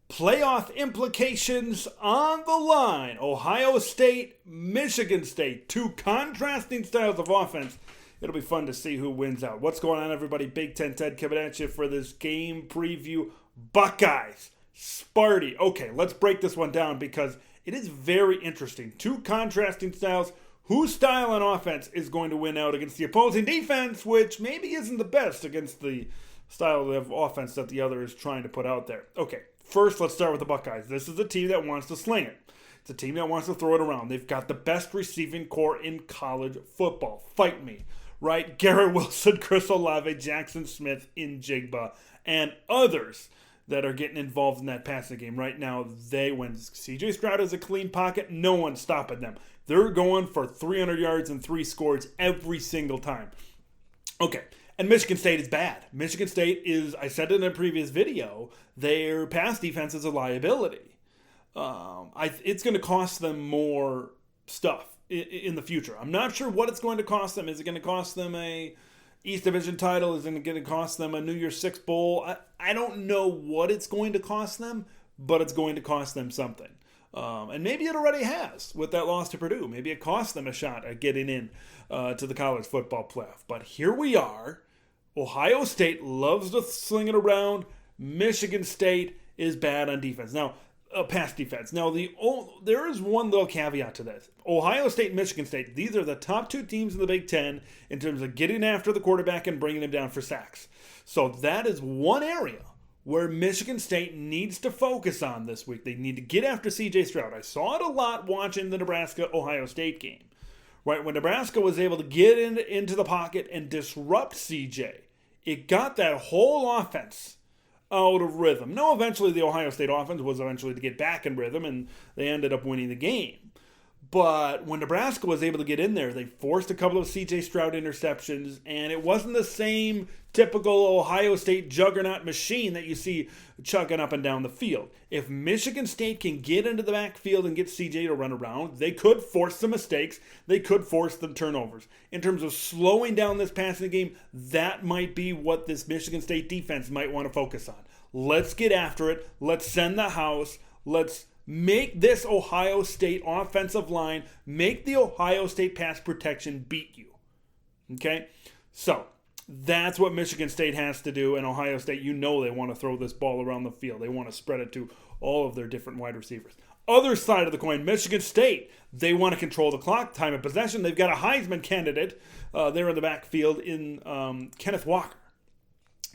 Playoff implications on the line. Ohio State, Michigan State. Two contrasting styles of offense. It'll be fun to see who wins out. What's going on, everybody? Big Ten Ted coming at you for this game preview. Buckeyes, Sparty. Okay, let's break this one down because it is very interesting. Two contrasting styles. Whose style on offense is going to win out against the opposing defense, which maybe isn't the best against the style of offense that the other is trying to put out there. Okay, first let's start with the Buckeyes. This is a team that wants to sling it. It's a team that wants to throw it around. They've got the best receiving core in college football. Fight me, right? Garrett Wilson, Chris Olave, Jackson Smith, Njigba, and others that are getting involved in that passing game. Right now, when CJ Stroud has a clean pocket, no one's stopping them. They're going for 300 yards and 3 scores every single time. Okay, and Michigan State is bad. Michigan State is, I said it in a previous video, their pass defense is a liability. It's going to cost them more stuff in the future. I'm not sure what it's going to cost them. Is it going to cost them a East Division title? Is it going to cost them a New Year's Six Bowl? I don't know what it's going to cost them, but it's going to cost them something. And maybe it already has with that loss to Purdue. Maybe it cost them a shot at getting in to the college football playoff. But here we are. Ohio State loves to sling it around. Michigan State is bad on defense. Now, pass defense. Now, there is one little caveat to this. Ohio State and Michigan State, these are the top 2 teams in the Big Ten in terms of getting after the quarterback and bringing him down for sacks. So that is one area where Michigan State needs to focus on this week. They need to get after C.J. Stroud. I saw it a lot watching the Nebraska-Ohio State game. Right, when Nebraska was able to get into the pocket and disrupt C.J., it got that whole offense out of rhythm. No, eventually the Ohio State offense was eventually to get back in rhythm, and they ended up winning the game. But when Nebraska was able to get in there, they forced a couple of C.J. Stroud interceptions, and it wasn't the same typical Ohio State juggernaut machine that you see chugging up and down the field. If Michigan State can get into the backfield and get C.J. to run around, they could force some mistakes. They could force the turnovers. In terms of slowing down this passing game, that might be what this Michigan State defense might want to focus on. Let's get after it. Let's send the house. Let's make this Ohio State offensive line, make the Ohio State pass protection beat you. Okay? So, that's what Michigan State has to do, and Ohio State, they want to throw this ball around the field. They want to spread it to all of their different wide receivers. Other side of the coin, Michigan State, they want to control the clock, time of possession. They've got a Heisman candidate there in the backfield in Kenneth Walker.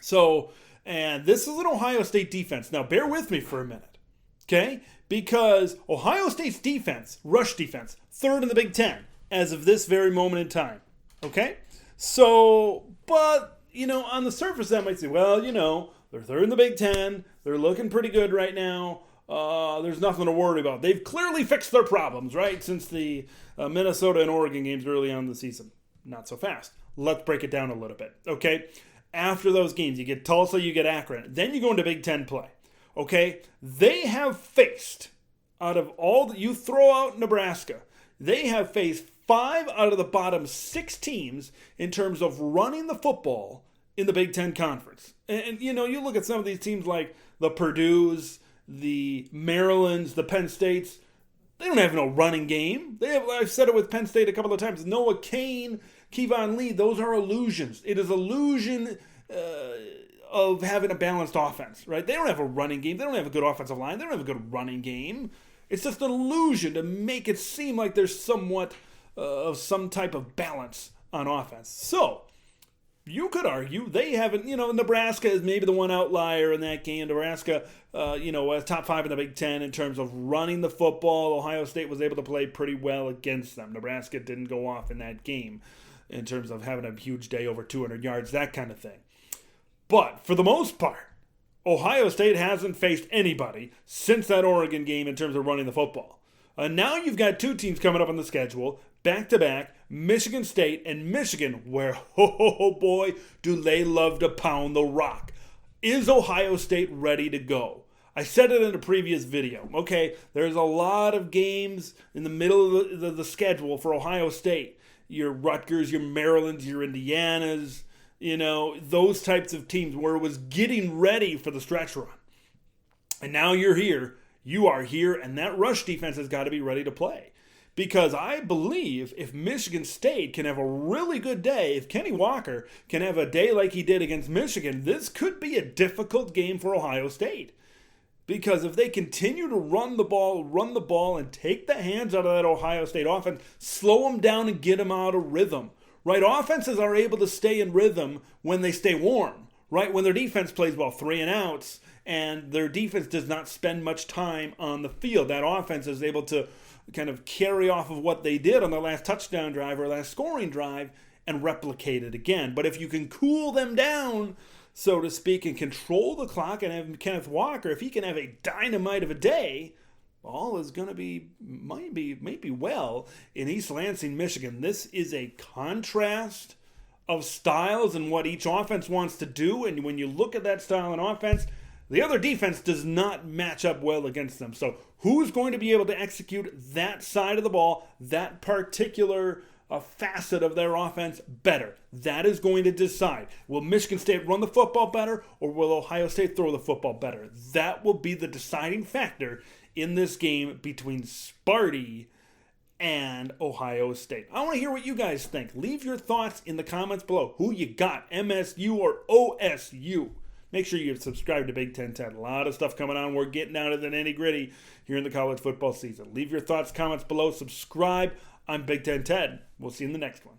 So, and this is an Ohio State defense. Now, bear with me for a minute, okay? Because Ohio State's defense, rush defense, 3rd in the Big Ten as of this very moment in time. Okay? So, but, on the surface that might say, well, they're 3rd in the Big Ten. They're looking pretty good right now. There's nothing to worry about. They've clearly fixed their problems, right? Since the Minnesota and Oregon games early on in the season. Not so fast. Let's break it down a little bit. Okay? After those games, you get Tulsa, you get Akron. Then you go into Big Ten play. Okay, they have faced, out of all that you throw out Nebraska, they have faced 5 out of the bottom 6 teams in terms of running the football in the Big Ten Conference. And you look at some of these teams like the Purdue's, the Maryland's, the Penn State's, they don't have no running game. I've said it with Penn State a couple of times. Noah Cain, Kevon Lee, those are illusions. It is illusion of having a balanced offense, right? They don't have a running game. They don't have a good offensive line. They don't have a good running game. It's just an illusion to make it seem like there's somewhat of some type of balance on offense. So, you could argue they haven't, Nebraska is maybe the one outlier in that game. Nebraska, was top 5 in the Big Ten in terms of running the football. Ohio State was able to play pretty well against them. Nebraska didn't go off in that game in terms of having a huge day over 200 yards, that kind of thing. But for the most part, Ohio State hasn't faced anybody since that Oregon game in terms of running the football. Now you've got 2 teams coming up on the schedule, back-to-back, Michigan State and Michigan, where, boy, do they love to pound the rock. Is Ohio State ready to go? I said it in a previous video. Okay, there's a lot of games in the middle of the schedule for Ohio State. Your Rutgers, your Marylands, your Indianas, those types of teams where it was getting ready for the stretch run. And now you're here. You are here, and that rush defense has got to be ready to play. Because I believe if Michigan State can have a really good day, if Kenny Walker can have a day like he did against Michigan, this could be a difficult game for Ohio State. Because if they continue to run the ball, and take the hands out of that Ohio State offense, slow them down and get them out of rhythm. Right? Offenses are able to stay in rhythm when they stay warm. Right? When their defense plays well, 3 and outs, and their defense does not spend much time on the field. That offense is able to kind of carry off of what they did on their last touchdown drive or last scoring drive and replicate it again. But if you can cool them down, so to speak, and control the clock and have Kenneth Walker, if he can have a dynamite of a day, all is going to be, might be well in East Lansing, Michigan. This is a contrast of styles and what each offense wants to do. And when you look at that style and offense, the other defense does not match up well against them. So who's going to be able to execute that side of the ball, that particular facet of their offense better? That is going to decide. Will Michigan State run the football better, or will Ohio State throw the football better? That will be the deciding factor in this game between Sparty and Ohio State. I want to hear what you guys think. Leave your thoughts in the comments below. Who you got, MSU or OSU? Make sure you subscribe to Big Ten 10. A lot of stuff coming on. We're getting out of the nitty-gritty here in the college football season. Leave your thoughts, comments below. Subscribe. I'm Big Ten 10. We'll see you in the next one.